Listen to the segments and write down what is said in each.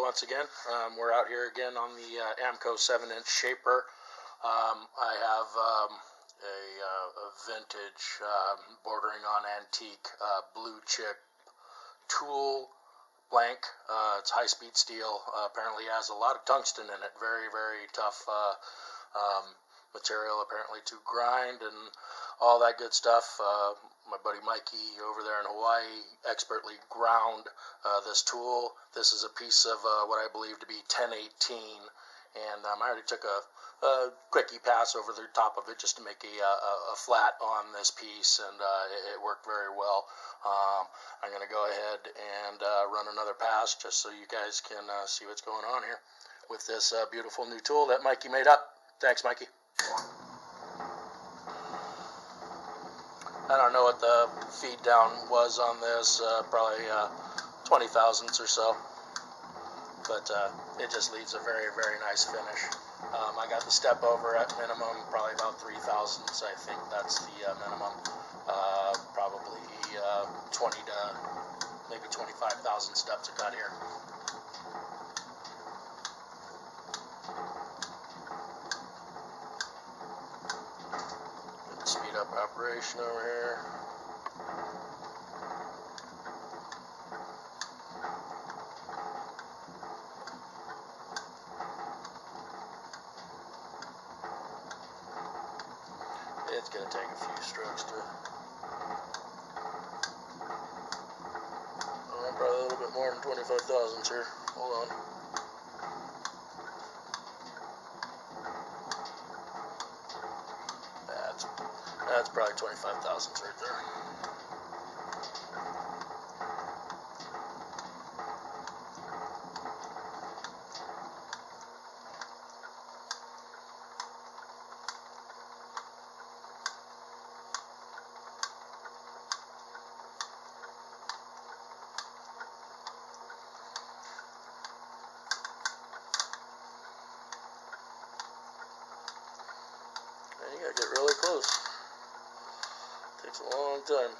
hello once again. We're out here again on the Ammco 7-inch shaper. I have a vintage, bordering on antique, blue chip tool blank. It's high-speed steel. Apparently has a lot of tungsten in it. Very, very tough material, apparently, to grind and all that good stuff. My buddy Mikey over there in Hawaii expertly ground this tool. This is a piece of what I believe to be 1018, and I already took a quickie pass over the top of it just to make a flat on this piece, and it worked very well. I'm going to go ahead and run another pass just so you guys can see what's going on here with this beautiful new tool that Mikey made up. Thanks, Mikey. I don't know what the feed down was on this, probably 20 thousandths or so, but it just leaves a very, very nice finish. I got the step over at minimum, probably about 3 thousandths. I think that's the minimum, probably 20 to maybe 25,000 steps I got here. Speed up operation over here. It's going to take a few strokes to, probably a little bit more than 25 thousandths here. Hold on. That's probably 25 thousandths right there. And you gotta get really close. Takes a long time.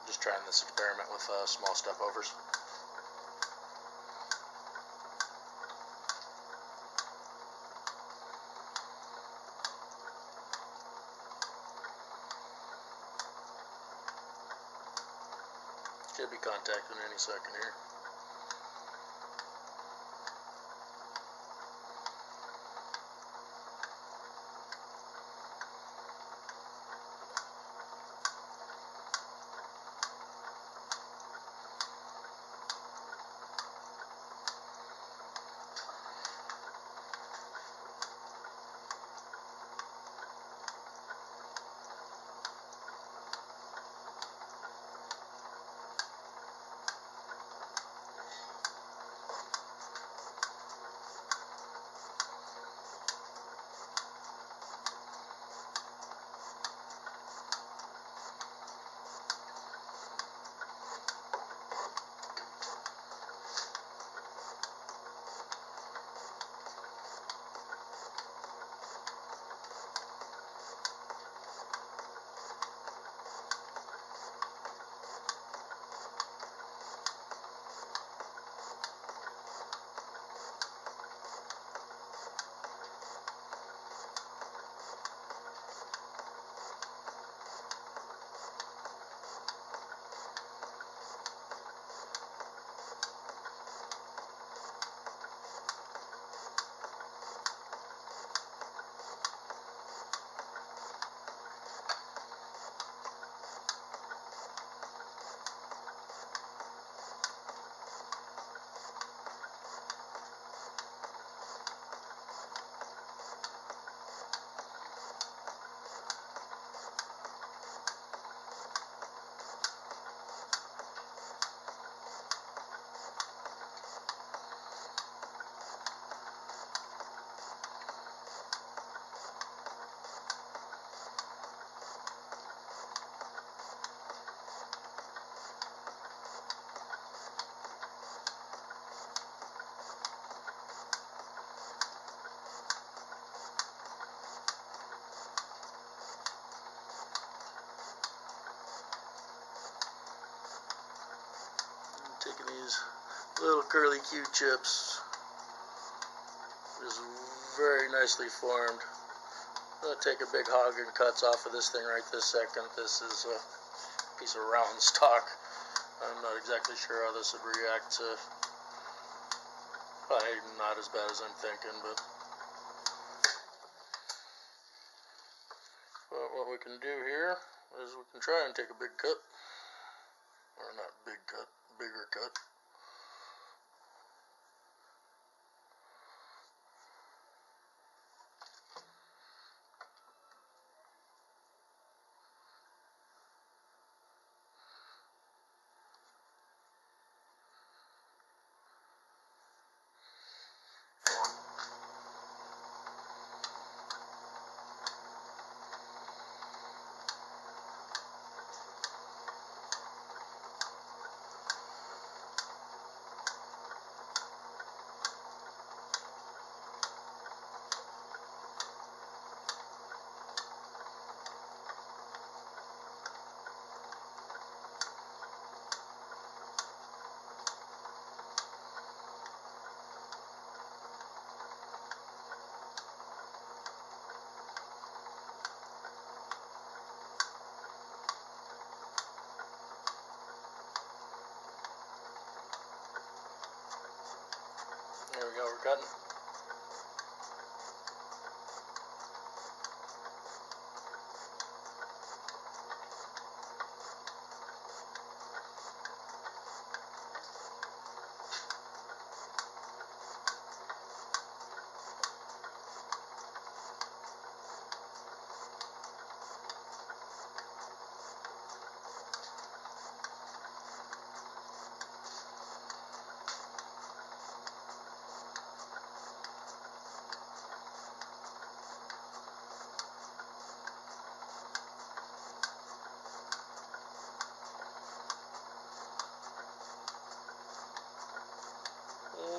Just trying this experiment with small step overs. Should be contacting any second here. Little curly Q-chips. Just very nicely formed. I'm going to take a big hog and cuts off of this thing right this second. This is a piece of round stock. I'm not exactly sure how this would react to, probably not as bad as I'm thinking, but what we can do here is we can try and take a big cut, or not big cut, bigger cut. There we go, we're cutting.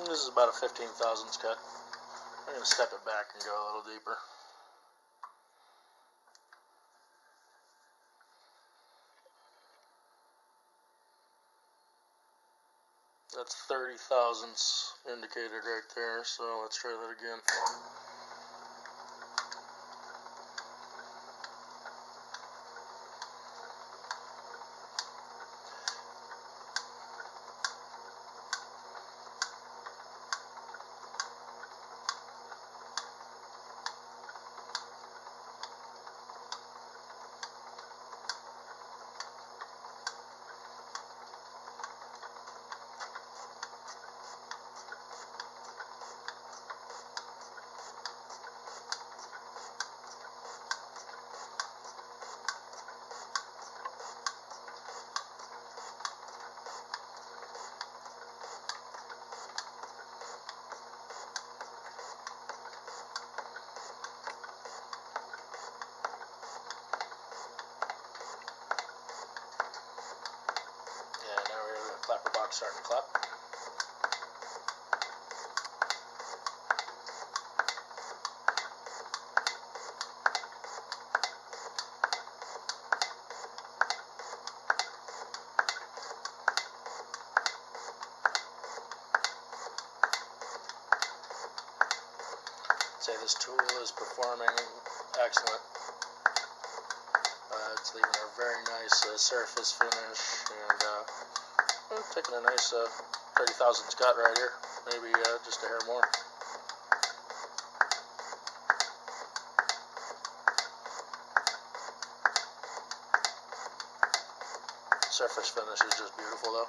This is about a 15 thousandths cut. I'm going to step it back and go a little deeper. That's 30 thousandths indicated right there, so let's try that again. Clapper box starting to clap. I'd say this tool is performing excellent. It's leaving a very nice surface finish, and I'm taking a nice 30 thousandths cut right here, maybe just a hair more. Surface finish is just beautiful though.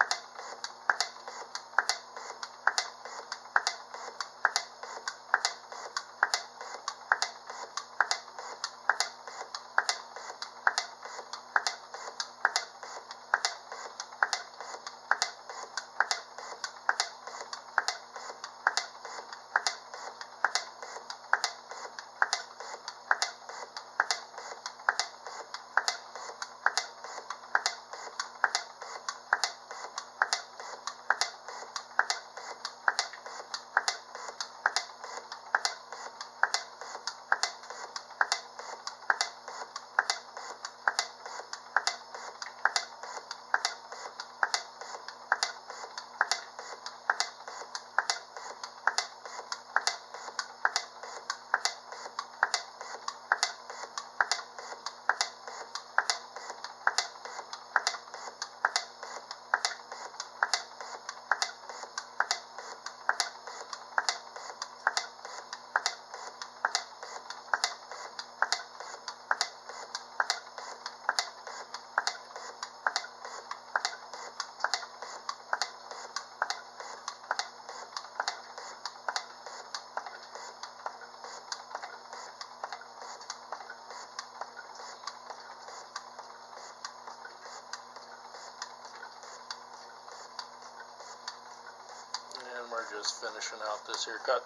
just finishing out this here cut.